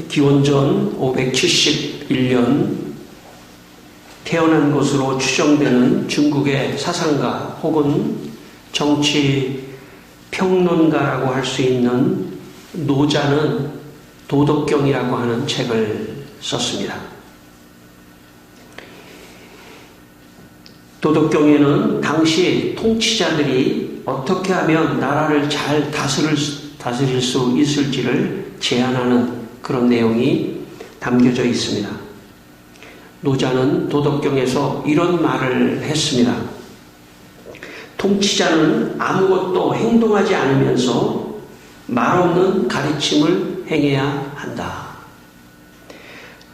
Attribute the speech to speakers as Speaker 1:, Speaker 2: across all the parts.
Speaker 1: 기원전 571년 태어난 것으로 추정되는 중국의 사상가 혹은 정치 평론가라고 할 수 있는 노자는 도덕경이라고 하는 책을 썼습니다. 도덕경에는 당시 통치자들이 어떻게 하면 나라를 잘 다스릴 수 있을지를 제안하는 그런 내용이 담겨져 있습니다. 노자는 도덕경에서 이런 말을 했습니다. 통치자는 아무것도 행동하지 않으면서 말없는 가르침을 행해야 한다.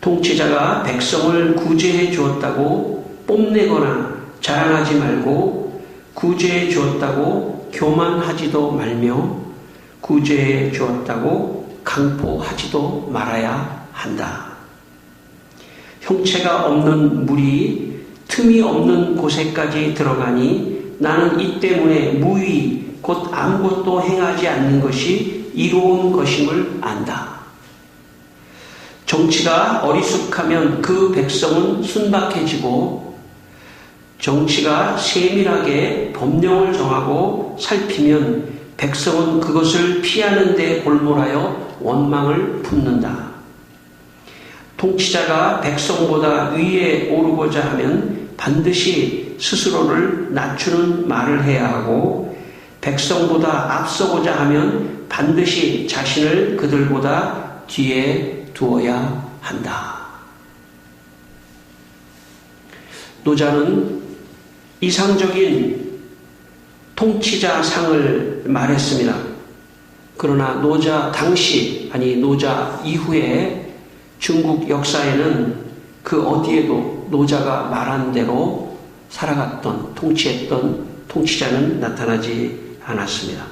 Speaker 1: 통치자가 백성을 구제해 주었다고 뽐내거나 자랑하지 말고 구제해 주었다고 교만하지도 말며 구제해 주었다고 강포하지도 말아야 한다. 형체가 없는 물이 틈이 없는 곳에까지 들어가니 나는 이 때문에 무의 곧 아무것도 행하지 않는 것이 이로운 것임을 안다. 정치가 어리숙하면 그 백성은 순박해지고 정치가 세밀하게 법령을 정하고 살피면 백성은 그것을 피하는 데 골몰하여 원망을 품는다. 통치자가 백성보다 위에 오르고자 하면 반드시 스스로를 낮추는 말을 해야 하고 백성보다 앞서고자 하면 반드시 자신을 그들보다 뒤에 두어야 한다. 노자는 이상적인 통치자상을 말했습니다. 그러나 노자 당시, 노자 이후에 중국 역사에는 그 어디에도 노자가 말한 대로 살아갔던, 통치했던 통치자는 나타나지 않았습니다.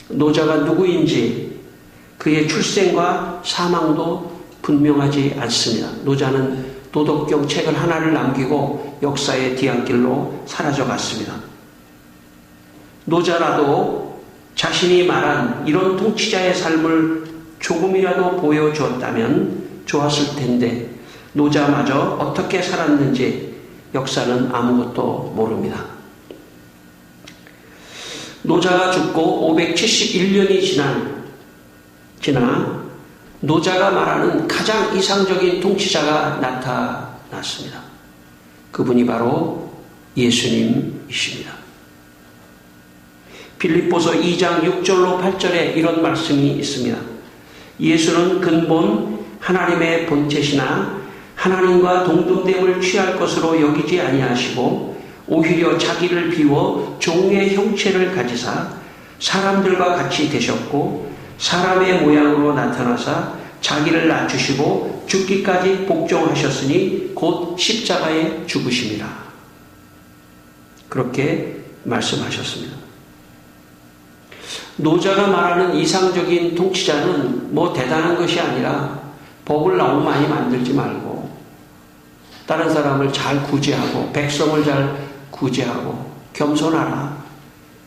Speaker 1: 노자가 누구인지 그의 출생과 사망도 분명하지 않습니다. 노자는 도덕경 책을 하나를 남기고 역사의 뒤안길로 사라져갔습니다. 노자라도 자신이 말한 이런 통치자의 삶을 조금이라도 보여주었다면 좋았을 텐데 노자마저 어떻게 살았는지 역사는 아무것도 모릅니다. 노자가 죽고 571년이 지나 노자가 말하는 가장 이상적인 통치자가 나타났습니다. 그분이 바로 예수님이십니다. 빌립보서 2장 6절로 8절에 이런 말씀이 있습니다. 예수는 근본 하나님의 본체시나 하나님과 동등됨을 취할 것으로 여기지 아니하시고 오히려 자기를 비워 종의 형체를 가지사 사람들과 같이 되셨고 사람의 모양으로 나타나사 자기를 낮추시고 죽기까지 복종하셨으니 곧 십자가에 죽으심이라. 그렇게 말씀하셨습니다. 노자가 말하는 이상적인 통치자는 뭐 대단한 것이 아니라 법을 너무 많이 만들지 말고 다른 사람을 잘 구제하고 백성을 잘 구제하고 겸손하라.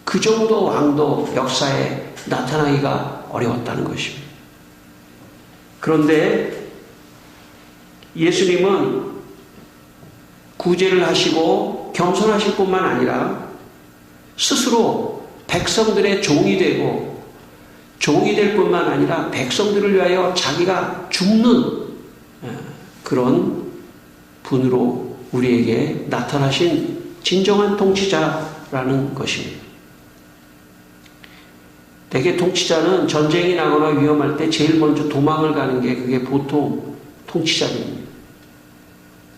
Speaker 1: 그 정도 왕도 역사에 나타나기가 어려웠다는 것입니다. 그런데 예수님은 구제를 하시고 겸손하실 뿐만 아니라 스스로 백성들의 종이 되고 종이 될 뿐만 아니라 백성들을 위하여 자기가 죽는 그런 분으로 우리에게 나타나신 진정한 통치자라는 것입니다. 대개 통치자는 전쟁이 나거나 위험할 때 제일 먼저 도망을 가는 게 그게 보통 통치자입니다.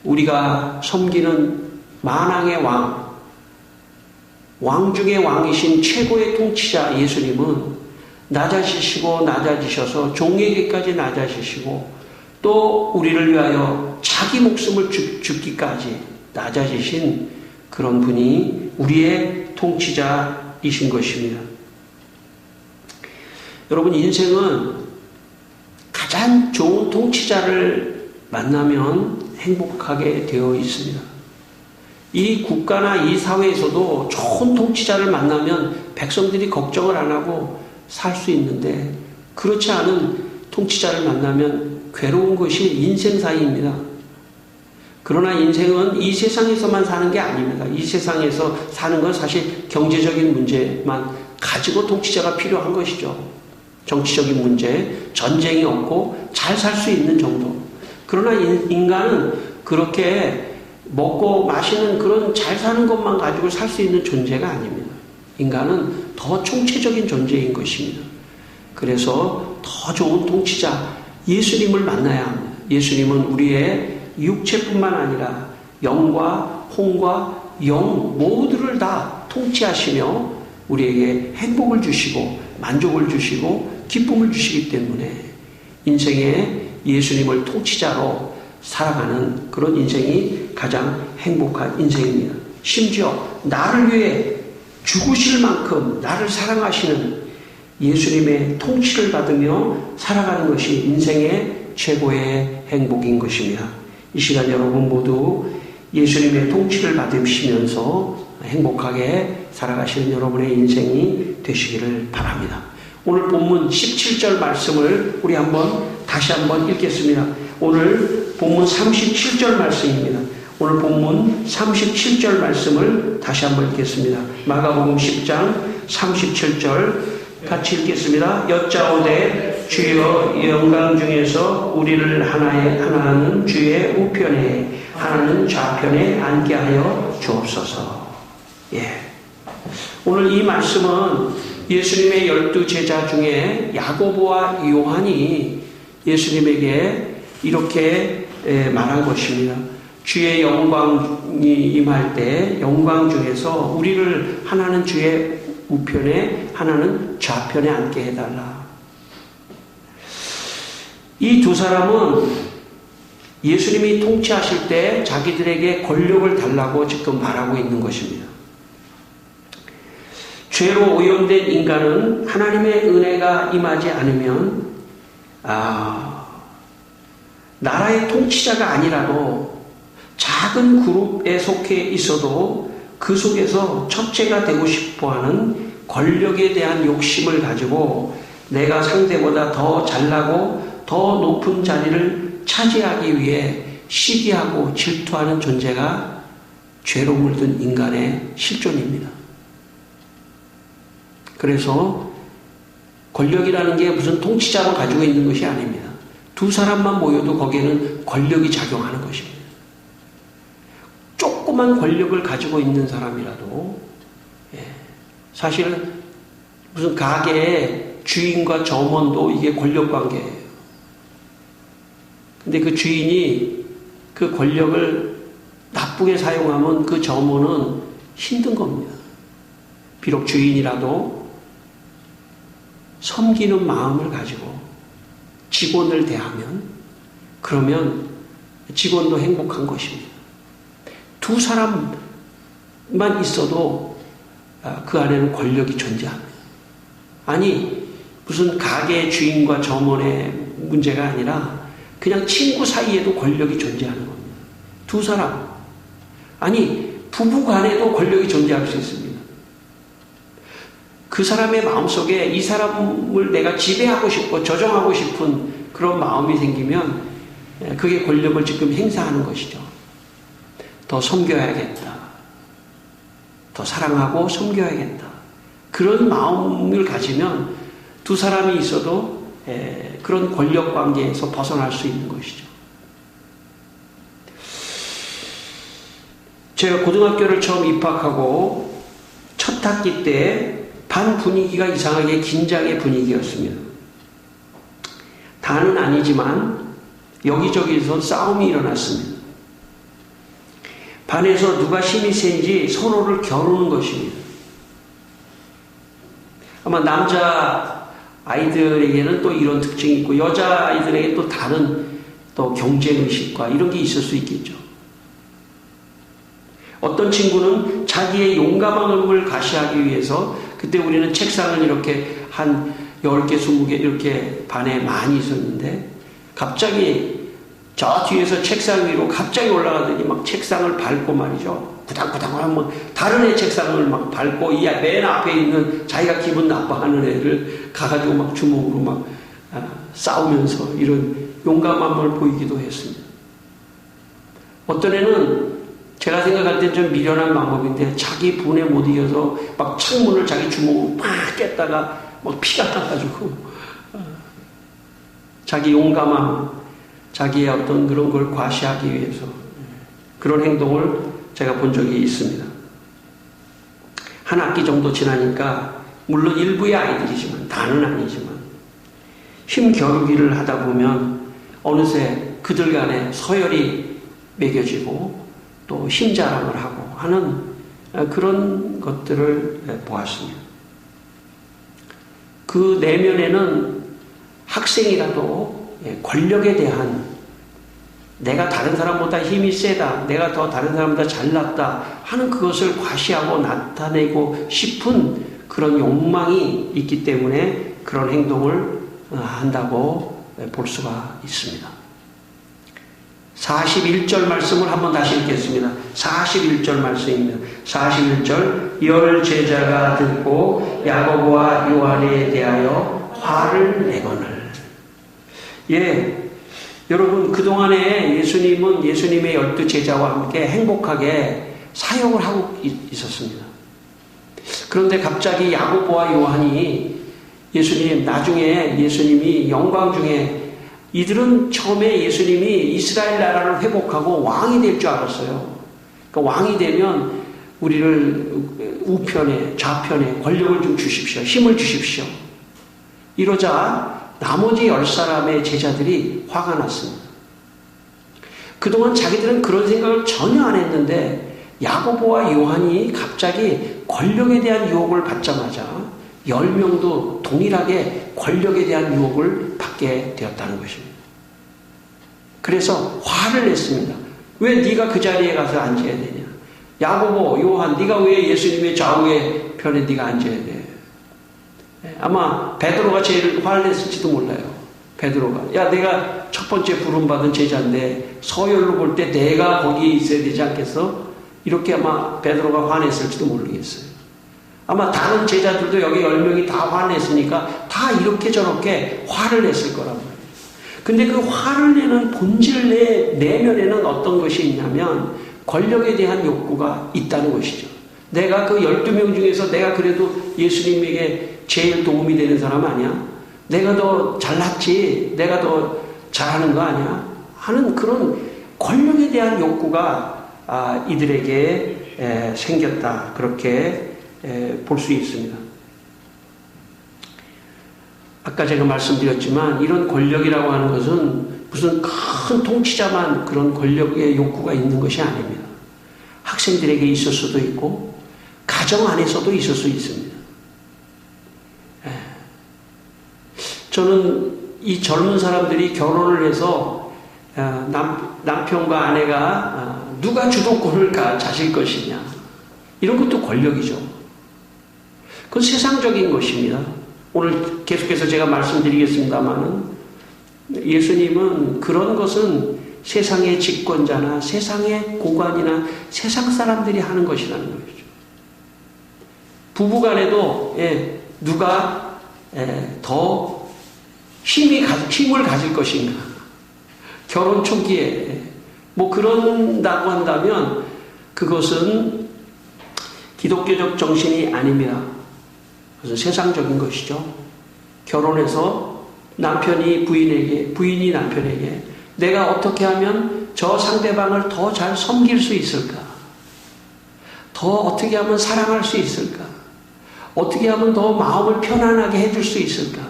Speaker 1: 우리가 섬기는 만왕의 왕 중의 왕이신 최고의 통치자 예수님은 낮아지셔서 종에게까지 낮아지시고 또 우리를 위하여 자기 목숨을 죽기까지 낮아지신 그런 분이 우리의 통치자이신 것입니다. 여러분, 인생은 가장 좋은 통치자를 만나면 행복하게 되어 있습니다. 이 국가나 이 사회에서도 좋은 통치자를 만나면 백성들이 걱정을 안 하고 살 수 있는데 그렇지 않은 통치자를 만나면 괴로운 것이 인생사입니다. 그러나 인생은 이 세상에서만 사는 게 아닙니다. 이 세상에서 사는 건 사실 경제적인 문제만 가지고 통치자가 필요한 것이죠. 정치적인 문제, 전쟁이 없고 잘 살 수 있는 정도. 그러나 인간은 그렇게 먹고 마시는 그런 잘 사는 것만 가지고 살 수 있는 존재가 아닙니다. 인간은 더 총체적인 존재인 것입니다. 그래서 더 좋은 통치자, 예수님을 만나야 합니다. 예수님은 우리의 육체뿐만 아니라 영과 혼과 영 모두를 다 통치하시며 우리에게 행복을 주시고 만족을 주시고 기쁨을 주시기 때문에 인생에 예수님을 통치자로 살아가는 그런 인생이 가장 행복한 인생입니다. 심지어 나를 위해 죽으실 만큼 나를 사랑하시는 예수님의 통치를 받으며 살아가는 것이 인생의 최고의 행복인 것입니다. 이 시간 여러분 모두 예수님의 통치를 받으시면서 행복하게 살아가시는 여러분의 인생이 되시기를 바랍니다. 오늘 본문 17절 말씀을 우리 다시 한번 읽겠습니다. 오늘 본문 37절 말씀입니다. 오늘 본문 37절 말씀을 다시 한번 읽겠습니다. 마가복음 10장 37절 같이 읽겠습니다. 여짜오되 주여 영광 중에서 우리를 하나는 주의 우편에 하나는 좌편에 앉게 하여 주옵소서. 오늘 이 말씀은 예수님의 12 제자 중에 야고보와 요한이 예수님에게 이렇게 말한 것입니다. 주의 영광이 임할 때 영광 중에서 우리를 하나는 주의 우편에 하나는 좌편에 앉게 해달라. 이 두 사람은 예수님이 통치하실 때 자기들에게 권력을 달라고 지금 말하고 있는 것입니다. 죄로 오염된 인간은 하나님의 은혜가 임하지 않으면 나라의 통치자가 아니라도 작은 그룹에 속해 있어도 그 속에서 첫째가 되고 싶어하는 권력에 대한 욕심을 가지고 내가 상대보다 더 잘나고 더 높은 자리를 차지하기 위해 시기하고 질투하는 존재가 죄로 물든 인간의 실존입니다. 그래서 권력이라는 게 무슨 통치자만 가지고 있는 것이 아닙니다. 두 사람만 모여도 거기에는 권력이 작용하는 것입니다. 조그만 권력을 가지고 있는 사람이라도 사실 무슨 가게의 주인과 점원도 이게 권력 관계예요. 근데 그 주인이 그 권력을 나쁘게 사용하면 그 점원은 힘든 겁니다. 비록 주인이라도 섬기는 마음을 가지고 직원을 대하면 그러면 직원도 행복한 것입니다. 두 사람만 있어도 그 안에는 권력이 존재합니다. 아니 무슨 가게 주인과 점원의 문제가 아니라 그냥 친구 사이에도 권력이 존재하는 겁니다. 두 사람 아니 부부 간에도 권력이 존재할 수 있습니다. 그 사람의 마음속에 이 사람을 내가 지배하고 싶고 조정하고 싶은 그런 마음이 생기면 그게 권력을 지금 행사하는 것이죠. 더 섬겨야겠다. 더 사랑하고 섬겨야겠다. 그런 마음을 가지면 두 사람이 있어도 그런 권력 관계에서 벗어날 수 있는 것이죠. 제가 고등학교를 처음 입학하고 첫 학기 때 반 분위기가 이상하게 긴장의 분위기였습니다. 다는 아니지만 여기저기서 싸움이 일어났습니다. 반에서 누가 힘이 센지 서로를 겨루는 것입니다. 아마 남자 아이들에게는 또 이런 특징이 있고 여자 아이들에게 또 다른 또 경쟁의식과 이런 게 있을 수 있겠죠. 어떤 친구는 자기의 용감함을 가시하기 위해서 그때 우리는 책상을 이렇게 한 10개, 20개 이렇게 반에 많이 있었는데 갑자기 저 뒤에서 책상 위로 갑자기 올라가더니 막 책상을 밟고 말이죠. 구당구당 하면 다른 애 책상을 막 밟고 이 맨 앞에 있는 자기가 기분 나빠하는 애를 가가지고 막 주먹으로 막 싸우면서 이런 용감함을 보이기도 했습니다. 어떤 애는 제가 생각할 때 좀 미련한 방법인데 자기 분에 못 이겨서 막 창문을 자기 주먹으로 팍 깼다가 막 피가 나가지고 자기 용감함, 자기의 어떤 그런 걸 과시하기 위해서 그런 행동을 제가 본 적이 있습니다. 한 학기 정도 지나니까 물론 일부의 아이들이지만 다는 아니지만 힘겨루기를 하다 보면 어느새 그들 간에 서열이 매겨지고 또 힘자랑을 하고 하는 그런 것들을 보았습니다. 그 내면에는 학생이라도 권력에 대한 내가 다른 사람보다 힘이 세다, 내가 더 다른 사람보다 잘났다 하는 그것을 과시하고 나타내고 싶은 그런 욕망이 있기 때문에 그런 행동을 한다고 볼 수가 있습니다. 41절 말씀을 한번 다시 읽겠습니다. 41절 말씀입니다. 41절 열 제자가 듣고 야고보와 요한에 대하여 화를 내거늘. 여러분 그동안에 예수님은 예수님의 12 제자와 함께 행복하게 사역을 하고 있었습니다. 그런데 갑자기 야고보와 요한이 나중에 예수님이 영광 중에 이들은 처음에 예수님이 이스라엘 나라를 회복하고 왕이 될 줄 알았어요. 그러니까 왕이 되면 우리를 우편에 좌편에 권력을 좀 주십시오. 힘을 주십시오. 이러자 나머지 10사람의 제자들이 화가 났습니다. 그동안 자기들은 그런 생각을 전혀 안 했는데 야고보와 요한이 갑자기 권력에 대한 유혹을 받자마자 10명도 동일하게 권력에 대한 유혹을 받게 되었다는 것입니다. 그래서 화를 냈습니다. 왜 네가 그 자리에 가서 앉아야 되냐? 야고보, 요한, 네가 왜 예수님의 좌우의 편에 네가 앉아야 돼? 아마 베드로가 제일 화를 냈을지도 몰라요. 베드로가 야 내가 첫 번째 부름받은 제자인데 서열로 볼 때 내가 거기에 있어야 되지 않겠어? 이렇게 아마 베드로가 화냈을지도 모르겠어요. 아마 다른 제자들도 여기 10명이 다 화냈으니까 다 이렇게 저렇게 화를 냈을 거란 말이에요. 근데 그 화를 내는 본질 내면에는 어떤 것이 있냐면 권력에 대한 욕구가 있다는 것이죠. 내가 그 12명 중에서 내가 그래도 예수님에게 제일 도움이 되는 사람 아니야? 내가 더 잘났지? 내가 더 잘하는 거 아니야? 하는 그런 권력에 대한 욕구가 이들에게 생겼다. 그렇게 볼 수 있습니다. 아까 제가 말씀드렸지만 이런 권력이라고 하는 것은 무슨 큰 통치자만 그런 권력의 욕구가 있는 것이 아닙니다. 학생들에게 있을 수도 있고 가정 안에서도 있을 수 있습니다. 저는 이 젊은 사람들이 결혼을 해서 남편과 아내가 누가 주도권을 가질 것이냐 이런 것도 권력이죠. 그건 세상적인 것입니다. 오늘 계속해서 제가 말씀드리겠습니다마는 예수님은 그런 것은 세상의 집권자나 세상의 고관이나 세상 사람들이 하는 것이라는 거죠. 부부간에도 누가 더 힘을 가질 것인가. 결혼 초기에 뭐 그런다고 한다면 그것은 기독교적 정신이 아닙니다. 그것은 세상적인 것이죠. 결혼해서 남편이 부인에게, 부인이 남편에게 내가 어떻게 하면 저 상대방을 더 잘 섬길 수 있을까? 더 어떻게 하면 사랑할 수 있을까? 어떻게 하면 더 마음을 편안하게 해줄 수 있을까?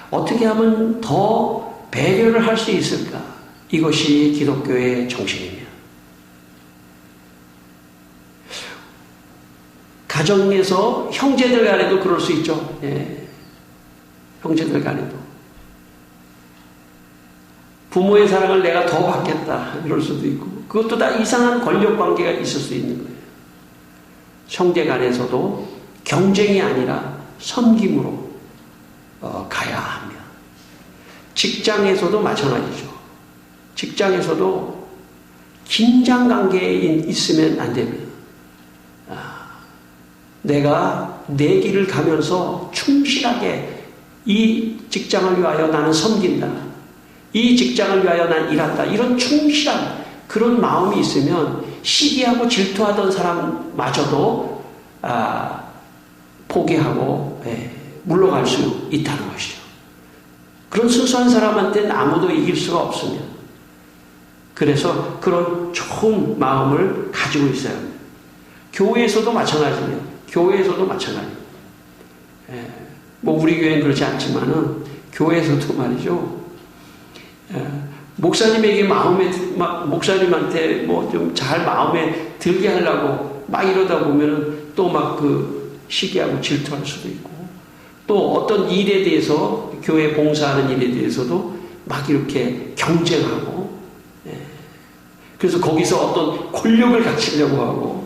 Speaker 1: 어떻게 하면 더 배려를 할 수 있을까? 이것이 기독교의 정신입니다. 가정에서 형제들 간에도 그럴 수 있죠. 형제들 간에도. 부모의 사랑을 내가 더 받겠다. 이럴 수도 있고. 그것도 다 이상한 권력 관계가 있을 수 있는 거예요. 형제 간에서도 경쟁이 아니라 섬김으로 가야 합니다. 직장에서도 마찬가지죠. 직장에서도 긴장 관계에 있으면 안 됩니다. 내가 내 길을 가면서 충실하게 이 직장을 위하여 나는 섬긴다. 이 직장을 위하여 난 일한다. 이런 충실한 그런 마음이 있으면 시기하고 질투하던 사람마저도 포기하고 물러갈 수 있다는 것이죠. 그런 순수한 사람한테는 아무도 이길 수가 없으면, 그래서 그런 좋은 마음을 가지고 있어야 합니다. 교회에서도 마찬가지예요. 교회에서도 마찬가지예요. 뭐 우리 교회는 그렇지 않지만은 교회에서도 말이죠. 목사님에게 목사님한테 뭐 좀 잘 마음에 들게 하려고 막 이러다 보면은 또 막 그 시기하고 질투할 수도 있고, 또 어떤 일에 대해서 교회 봉사하는 일에 대해서도 막 이렇게 경쟁하고, 그래서 거기서 어떤 권력을 갖추려고 하고.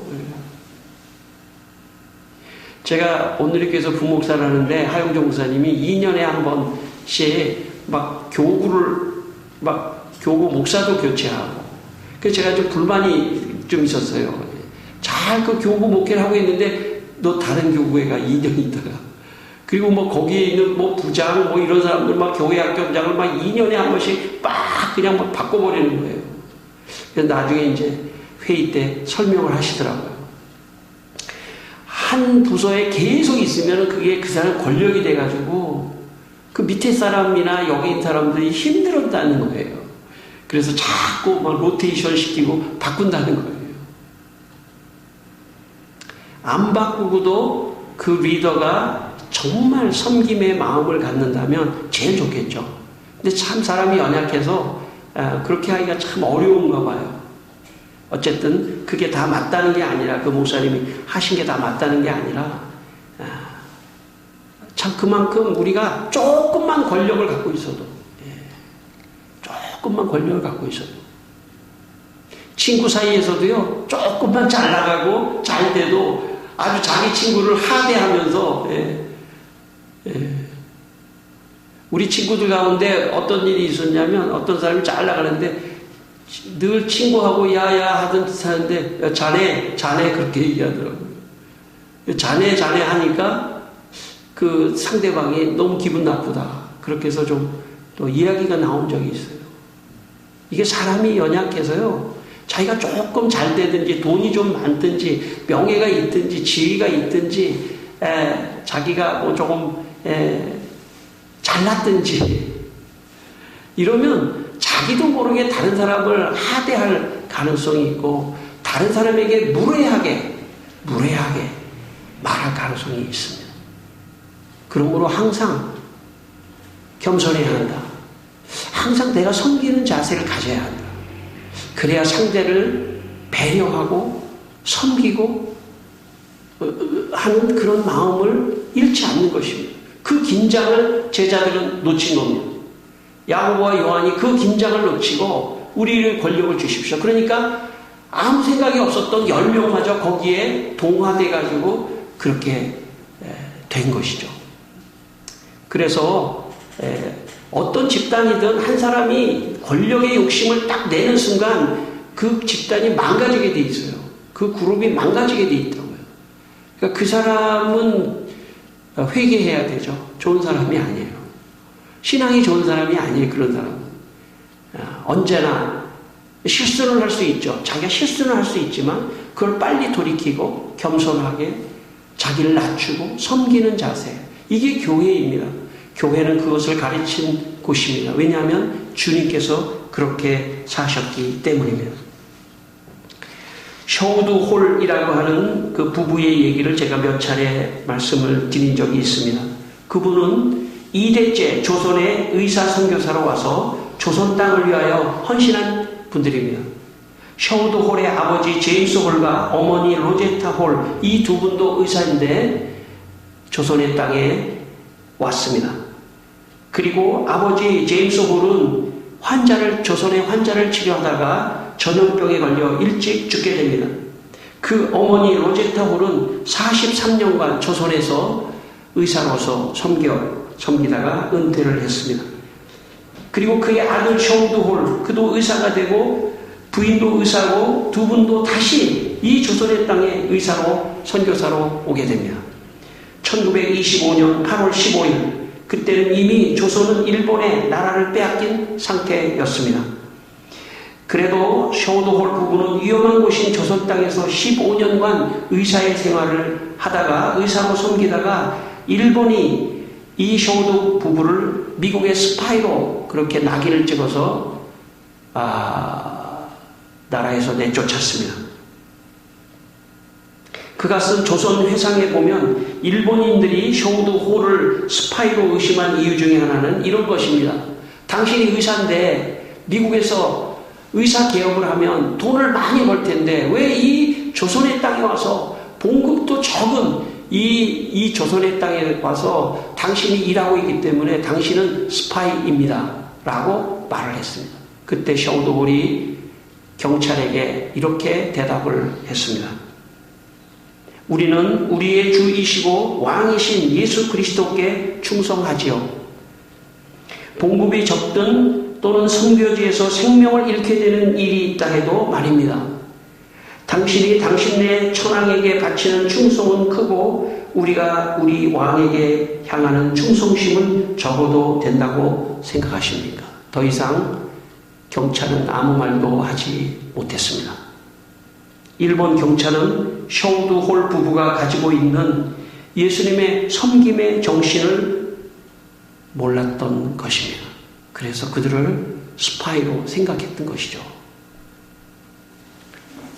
Speaker 1: 제가 오늘의 교회에서 부목사를 하는데 하용정 목사님이 2년에 한 번씩 막 교구 목사도 교체하고, 그래서 제가 좀 불만이 좀 있었어요. 잘 그 교구 목회를 하고 있는데 너 다른 교구에 가 2년 있다가, 그리고 뭐 거기에 있는 뭐 부장 뭐 이런 사람들 막 교회 학교장을 막 2년에 한 번씩 막 그냥 막 바꿔버리는 거예요. 그래서 나중에 이제 회의 때 설명을 하시더라고요. 한 부서에 계속 있으면 그게 그 사람 권력이 돼가지고 그 밑에 사람이나 여기 있는 사람들이 힘들었다는 거예요. 그래서 자꾸 막 로테이션 시키고 바꾼다는 거예요. 안 바꾸고도 그 리더가 정말 섬김의 마음을 갖는다면 제일 좋겠죠. 근데 참 사람이 연약해서 그렇게 하기가 참 어려운가 봐요. 어쨌든 그게 다 맞다는 게 아니라, 그 목사님이 하신 게 다 맞다는 게 아니라, 참 그만큼 우리가 조금만 권력을 갖고 있어도, 조금만 권력을 갖고 있어도, 친구 사이에서도요, 조금만 잘 나가고 잘 돼도 아주 자기 친구를 하대하면서, 우리 친구들 가운데 어떤 일이 있었냐면, 어떤 사람이 잘 나가는데 늘 친구하고 야야 하던 짓 하는데 자네 그렇게 얘기하더라고요. 자네 하니까 그 상대방이 너무 기분 나쁘다. 그렇게 해서 좀 또 이야기가 나온 적이 있어요. 이게 사람이 연약해서요, 자기가 조금 잘 되든지 돈이 좀 많든지 명예가 있든지 지위가 있든지 자기가 뭐 조금 잘났든지 이러면 자기도 모르게 다른 사람을 하대할 가능성이 있고, 다른 사람에게 무례하게 말할 가능성이 있습니다. 그러므로 항상 겸손해야 한다. 항상 내가 섬기는 자세를 가져야 한다. 그래야 상대를 배려하고 섬기고 하는 그런 마음을 잃지 않는 것입니다. 그 긴장을 제자들은 놓친 겁니다. 야고보와 요한이 그 긴장을 놓치고 우리를 권력을 주십시오. 그러니까 아무 생각이 없었던 10명마저 거기에 동화돼 가지고 그렇게 된 것이죠. 그래서 어떤 집단이든 한 사람이 권력의 욕심을 딱 내는 순간 그 집단이 망가지게 돼 있어요. 그 그룹이 망가지게 돼 있더라고요. 그러니까 그 사람은 회개해야 되죠. 좋은 사람이 아니에요. 신앙이 좋은 사람이 아니에요. 그런 사람은 언제나 실수를 할 수 있죠. 자기가 실수는 할 수 있지만 그걸 빨리 돌이키고 겸손하게 자기를 낮추고 섬기는 자세, 이게 교회입니다. 교회는 그것을 가르친 곳입니다. 왜냐하면 주님께서 그렇게 사셨기 때문입니다. 셔우드 홀이라고 하는 그 부부의 얘기를 제가 몇 차례 말씀을 드린 적이 있습니다. 그분은 2대째 조선의 의사 선교사로 와서 조선 땅을 위하여 헌신한 분들입니다. 셔우드 홀의 아버지 제임스 홀과 어머니 로제타 홀, 이 두 분도 의사인데 조선의 땅에 왔습니다. 그리고 아버지 제임스 홀은 조선의 환자를 치료하다가 전염병에 걸려 일찍 죽게 됩니다. 그 어머니 로제타 홀은 43년간 조선에서 의사로서 섬기다가 은퇴를 했습니다. 그리고 그의 아들 셔우드 홀, 그도 의사가 되고 부인도 의사고 두 분도 다시 이 조선의 땅에 의사로 선교사로 오게 됩니다. 1925년 8월 15일 그때는 이미 조선은 일본의 나라를 빼앗긴 상태였습니다. 그래도 셔우도홀 부부는 위험한 곳인 조선 땅에서 15년간 의사의 생활을 하다가 의사로 섬기다가 일본이 이 셔우도 부부를 미국의 스파이로 그렇게 낙인을 찍어서 나라에서 내쫓았습니다. 그가 쓴 조선 회상에 보면 일본인들이 셔우도홀을 스파이로 의심한 이유 중에 하나는 이런 것입니다. 당신이 의사인데 미국에서 의사 개업을 하면 돈을 많이 벌 텐데 왜 이 조선의 땅에 와서 봉급도 적은 이 조선의 땅에 와서 당신이 일하고 있기 때문에 당신은 스파이입니다. 라고 말을 했습니다. 그때 셔우도홀이 경찰에게 이렇게 대답을 했습니다. 우리는 우리의 주이시고 왕이신 예수 그리스도께 충성하지요. 봉급이 적든 또는 선교지에서 생명을 잃게 되는 일이 있다 해도 말입니다. 당신이 당신네 천황에게 바치는 충성은 크고 우리가 우리 왕에게 향하는 충성심은 적어도 된다고 생각하십니까? 더 이상 경찰은 아무 말도 하지 못했습니다. 일본 경찰은 셔우도홀 부부가 가지고 있는 예수님의 섬김의 정신을 몰랐던 것입니다. 그래서 그들을 스파이로 생각했던 것이죠.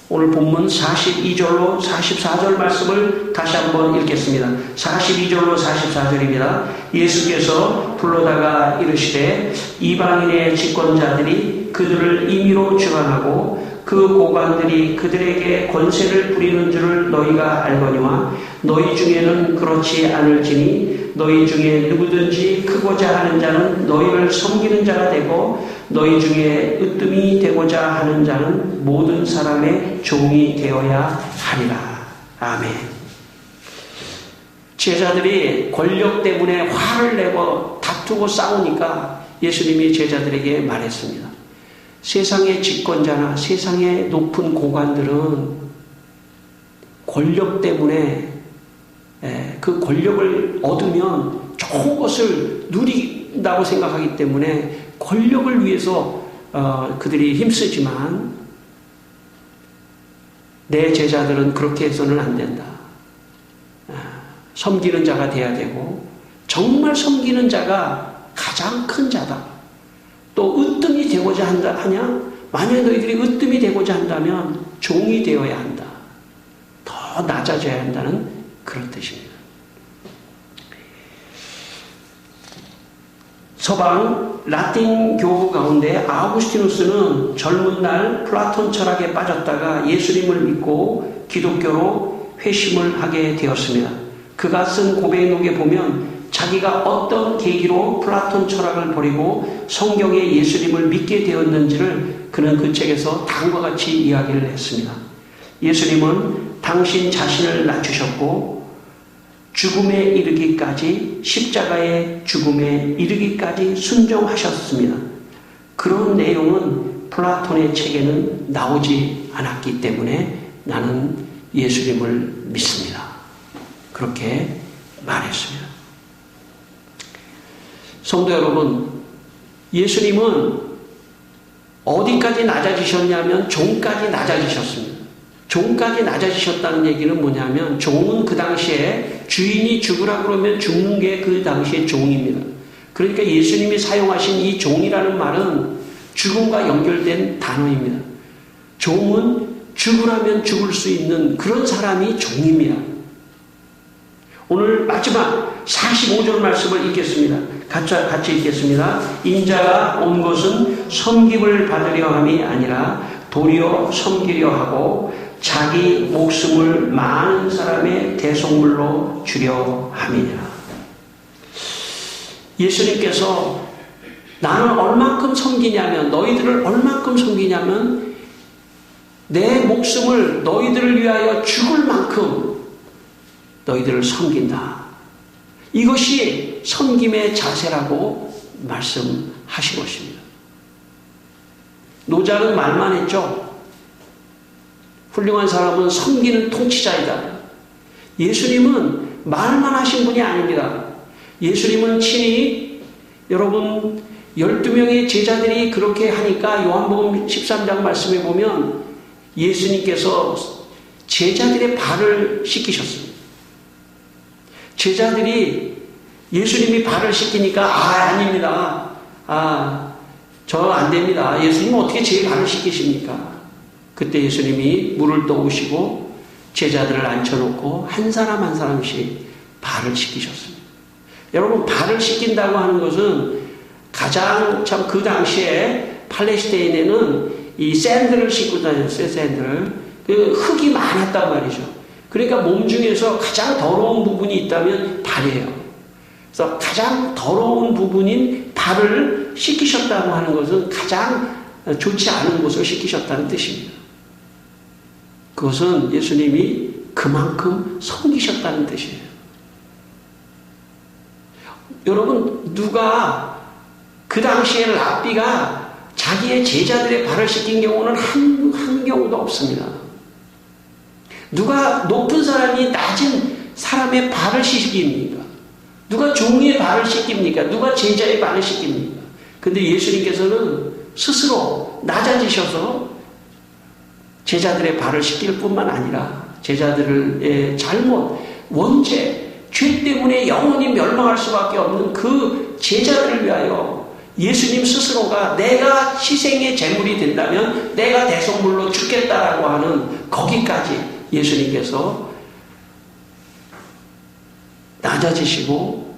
Speaker 1: 오늘 본문 42절로 44절 말씀을 다시 한번 읽겠습니다. 42절로 44절입니다. 예수께서 불러다가 이르시되 이방인의 집권자들이 그들을 임의로 주관하고 그 고관들이 그들에게 권세를 부리는 줄을 너희가 알거니와 너희 중에는 그렇지 않을지니 너희 중에 누구든지 크고자 하는 자는 너희를 섬기는 자가 되고 너희 중에 으뜸이 되고자 하는 자는 모든 사람의 종이 되어야 하리라. 아멘. 제자들이 권력 때문에 화를 내고 다투고 싸우니까 예수님이 제자들에게 말했습니다. 세상의 집권자나 세상의 높은 고관들은 권력 때문에 그 권력을 얻으면 좋은 것을 누린다고 생각하기 때문에 권력을 위해서 그들이 힘쓰지만 내 제자들은 그렇게 해서는 안 된다. 섬기는 자가 돼야 되고 정말 섬기는 자가 가장 큰 자다. 또 으뜸이 되고자 하냐? 만약 너희들이 으뜸이 되고자 한다면 종이 되어야 한다. 더 낮아져야 한다는 그런 뜻입니다. 서방 라틴 교부 가운데 아우구스티누스는 젊은 날 플라톤 철학에 빠졌다가 예수님을 믿고 기독교로 회심을 하게 되었습니다. 그가 쓴 고백록에 보면 자기가 어떤 계기로 플라톤 철학을 버리고 성경의 예수님을 믿게 되었는지를 그는 그 책에서 다음과 같이 이야기를 했습니다. 예수님은 당신 자신을 낮추셨고 죽음에 이르기까지 십자가의 죽음에 이르기까지 순종하셨습니다. 그런 내용은 플라톤의 책에는 나오지 않았기 때문에 나는 예수님을 믿습니다. 그렇게 말했습니다. 성도 여러분, 예수님은 어디까지 낮아지셨냐면 종까지 낮아지셨습니다. 종까지 낮아지셨다는 얘기는 뭐냐면 종은 그 당시에 주인이 죽으라 그러면 죽는 게 그 당시의 종입니다. 그러니까 예수님이 사용하신 이 종이라는 말은 죽음과 연결된 단어입니다. 종은 죽으라면 죽을 수 있는 그런 사람이 종입니다. 오늘 마지막 45절 말씀을 읽겠습니다. 같이 읽겠습니다. 인자가 온 것은 섬김을 받으려 함이 아니라 도리어 섬기려 하고 자기 목숨을 많은 사람의 대속물로 주려 함이니라. 예수님께서 나는 얼만큼 섬기냐면 너희들을 얼만큼 섬기냐면 내 목숨을 너희들을 위하여 죽을 만큼 너희들을 섬긴다. 이것이 섬김의 자세라고 말씀하신 것입니다. 노자는 말만 했죠. 훌륭한 사람은 섬기는 통치자이다. 예수님은 말만 하신 분이 아닙니다. 예수님은 친히 여러분 12명의 제자들이 그렇게 하니까 요한복음 13장 말씀에 보면 예수님께서 제자들의 발을 씻기셨습니다. 제자들이 예수님이 발을 씻기니까 아닙니다. 저 안 됩니다. 예수님 어떻게 제 발을 씻기십니까? 그때 예수님이 물을 떠오시고 제자들을 앉혀놓고 한 사람 한 사람씩 발을 씻기셨습니다. 여러분 발을 씻긴다고 하는 것은 가장 참 그 당시에 팔레스타인에는 이 샌들을 신고 다녔어요. 샌들을. 그 흙이 많았단 말이죠. 그러니까 몸 중에서 가장 더러운 부분이 있다면 발이에요. 그래서 가장 더러운 부분인 발을 씻기셨다고 하는 것은 가장 좋지 않은 곳을 씻기셨다는 뜻입니다. 그것은 예수님이 그만큼 섬기셨다는 뜻이에요. 여러분 누가 그 당시에 랍비가 자기의 제자들의 발을 씻긴 경우는 한 경우도 없습니다. 누가 높은 사람이 낮은 사람의 발을 씻깁니까? 누가 종이의 발을 씻깁니까? 누가 제자의 발을 씻깁니까? 근데 예수님께서는 스스로 낮아지셔서 제자들의 발을 씻길 뿐만 아니라 제자들의 잘못, 원죄, 죄 때문에 영원히 멸망할 수밖에 없는 그 제자들을 위하여 예수님 스스로가 내가 희생의 제물이 된다면 내가 대속물로 죽겠다라고 하는 거기까지 예수님께서 낮아지시고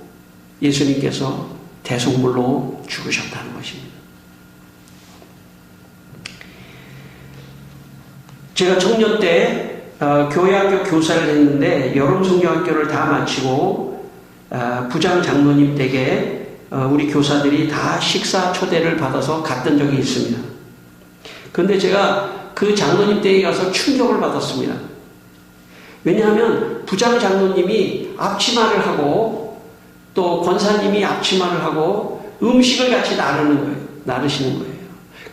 Speaker 1: 예수님께서 대속물로 죽으셨다는 것입니다. 제가 청년 때 교회학교 교사를 했는데 여름성경학교를 다 마치고 부장 장로님 댁에 우리 교사들이 다 식사 초대를 받아서 갔던 적이 있습니다. 그런데 제가 그 장로님 댁에 가서 충격을 받았습니다. 왜냐하면 부장 장로님이 앞치마를 하고 또 권사님이 앞치마를 하고 음식을 같이 나누시는 거예요.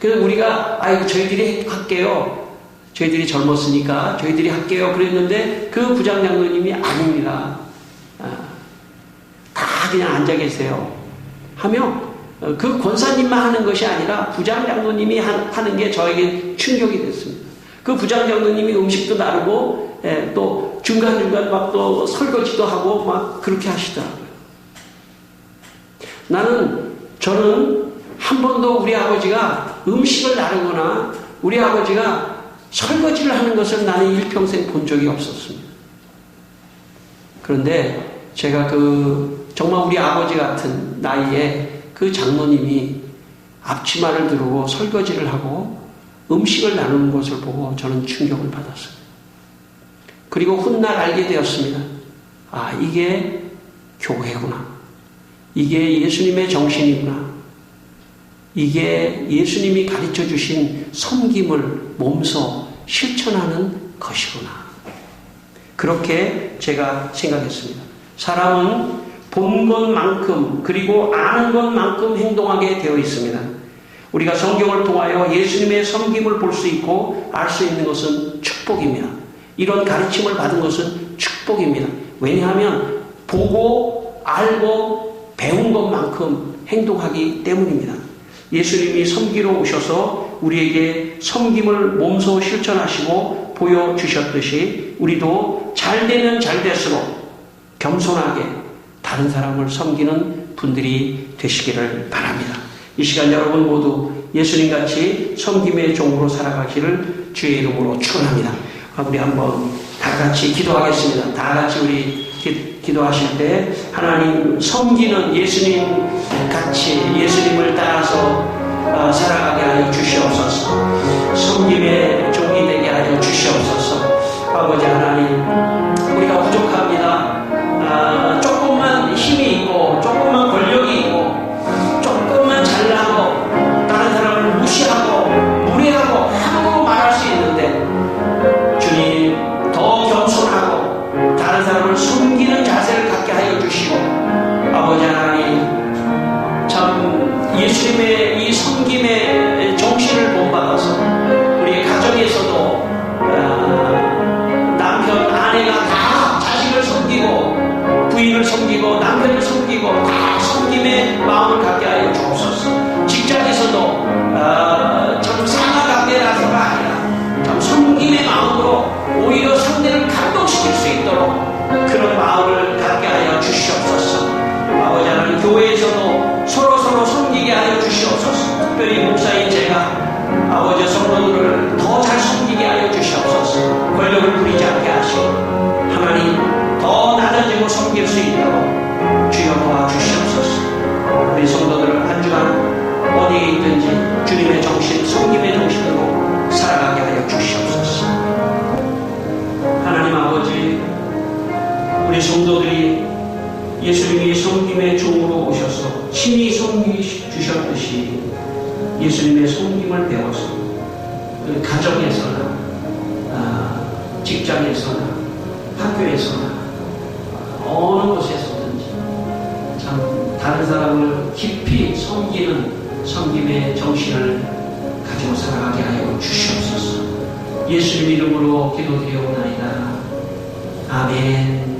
Speaker 1: 그래서 우리가 저희들이 할게요. 저희들이 젊었으니까 저희들이 할게요. 그랬는데 그 부장 장로님이 아닙니다. 다 그냥 앉아 계세요. 하며 그 권사님만 하는 것이 아니라 부장 장로님이 하는 게 저에게 충격이 됐습니다. 그 부장 장로님이 음식도 나누고 또 중간중간 막 또 설거지도 하고 막 그렇게 하시더라고요. 저는 한 번도 우리 아버지가 음식을 나누거나 우리 아버지가 설거지를 하는 것을 나는 일평생 본 적이 없었습니다. 그런데 제가 정말 우리 아버지 같은 나이에 그 장로님이 앞치마를 두르고 설거지를 하고 음식을 나누는 것을 보고 저는 충격을 받았어요. 그리고 훗날 알게 되었습니다. 이게 교회구나. 이게 예수님의 정신이구나. 이게 예수님이 가르쳐 주신 섬김을 몸소 실천하는 것이구나. 그렇게 제가 생각했습니다. 사람은 본 것만큼 그리고 아는 것만큼 행동하게 되어 있습니다. 우리가 성경을 통하여 예수님의 섬김을 볼 수 있고 알 수 있는 것은 축복입니다. 이런 가르침을 받은 것은 축복입니다. 왜냐하면 보고 알고 배운 것만큼 행동하기 때문입니다. 예수님이 섬기러 오셔서 우리에게 섬김을 몸소 실천하시고 보여주셨듯이 우리도 잘 되면 잘 될수록 겸손하게 다른 사람을 섬기는 분들이 되시기를 바랍니다. 이 시간 여러분 모두 예수님같이 섬김의 종으로 살아가기를 주의 이름으로 축원합니다. 우리 한번 다 같이 기도하겠습니다. 다 같이 우리 기도하실 때 하나님 섬기는 예수님 같이 예수님을 따라서 살아가게 하여 주시옵소서. 섬김의 종이 되게 하여 주시옵소서. 아버지 하나님 우리가 부족합니다. 조금만 힘이 있고 조금만 권력이 있고 조금만 잘나고 다른 사람을 무시하고 무례하고 함부로 말할 수 있는데 주님 더 겸손하고 다른 사람을 섬기는 자세를 갖게 하여 주시고 아버지 하나님 참 예수님의 이 섬김의 정신을 본받아서 우리 가정에서도 남편 아내가 다 자식을 섬기고 부인을 섬기고 남편을 섬기고 주옵소서. 직장에서도 참 상하관계라서가 아니라 참 섬김의 마음으로 오히려 상대를 감동시킬 수 있도록 그런 마음을 갖게 하여 주시옵소서. 아버지 하나님, 교회에서도 서로 섬기게 하여 주시옵소서. 특별히 목사인 제가 아버지 성도들을 더 잘 섬기게 하여 주시옵소서. 권력을 부리지 않게 하시고 하나님 더 낮아지고 섬길 수 있도록 주여 도와주시옵소서. 우리 성도들을 한 주간 어디에 있든지 주님의 정신, 섬김의 정신으로 살아가게 하여 주시옵소서. 하나님 아버지, 우리 성도들이 예수님이 섬김의 종으로 오셔서 친히 섬기주셨듯이 예수님의 섬김을 배워서 가정에서나 직장에서나 학교에서나 어느 곳에서든지 참 다른 사람을 깊이 섬기는 섬김의 정신을 가지고 살아가게 하여 주시옵소서. 예수님 이름으로 기도드리옵나이다. 아멘.